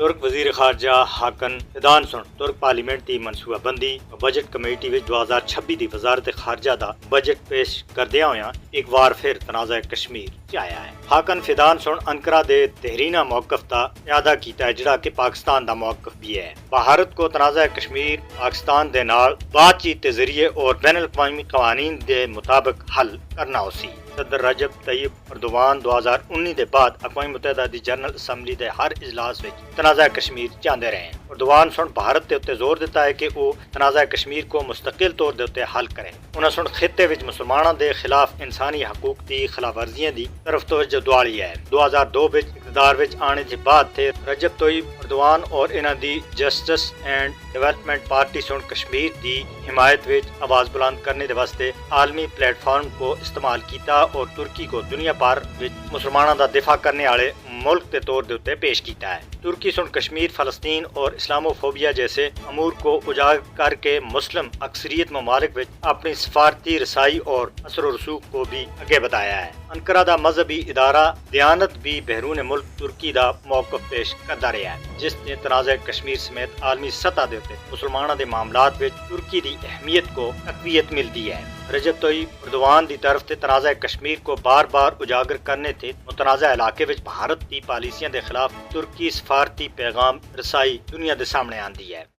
ترک وزیر خارجہ حاکن فیدان سن ترک پارلیمنٹ کی منصوبہ بندی اور بجٹ کمیٹی میں 2026 کی وزارت خارجہ دا بجٹ پیش کردیا ہوا ایک بار پھر تنازع کشمیر چ آیا ہے۔ حاکن فیدان سن انقرہ دے تحرینا موقف کا اعادہ کیتا ہے جڑا کہ پاکستان دا موقف بھی ہے۔ بھارت کو تنازع کشمیر پاکستان دے نال بات چیت کے ذریعے اور بین الاقوامی قوانین دے مطابق حل کرنا ہو سی۔ صدر رجب طیب اردوان 2019 دے بعد اقوام متحدہ دی جنرل اسمبلی دے ہر اجلاس وچ تنازع کشمیر چاہتے رہے ہیں۔ اردوان سن بھارت دے اتنے زور دیتا ہے کہ وہ تنازع کشمیر کو مستقل طور دے اتنے حل کرے۔ انہاں سن خطے وچ مسلمانوں دے خلاف انسانی حقوق دی خلاف ورزیاں دی طرف توجہ دوالی ہے۔ 2002 وچ اقتدار وچ آنے دے بعد تھے رجب طیب اردوان اور انہاں دی جسٹس اینڈ ڈیولپمنٹ پارٹی سن کشمیر دی حمایت وچ آواز بلند کرنے دے واسطے عالمی پلیٹ فارم کو استعمال کیتا اور ترکی کو دنیا بھر وچ مسلمانوں دا دفاع کرنے والے ملک کے طور دے اتنے پیش کیتا ہے۔ ترکی سن کشمیر، فلسطین اور اسلاموفوبیا جیسے امور کو اجاگر کر کے مسلم اکثریت ممالک وچ اپنی سفارتی رسائی اور اثر و رسوخ کو بھی آگے بتایا ہے۔ انقرہ دا مذہبی ادارہ دیانت بھی بیرون ملک ترکی دا موقف پیش کرتا رہا ہے، جس نے تنازع کشمیر سمیت عالمی سطح دے تے مسلمانوں دے معاملات وچ ترکی دی اہمیت کو تقویت ملتی ہے۔ رجب طیب اردوان دی طرف سے تنازع کشمیر کو بار بار اجاگر کرنے تھے متنازع علاقے وچ بھارت دی پالیسیاں دے خلاف ترکی سفارتی پیغام رسائی دنیا دے سامنے آندی ہے۔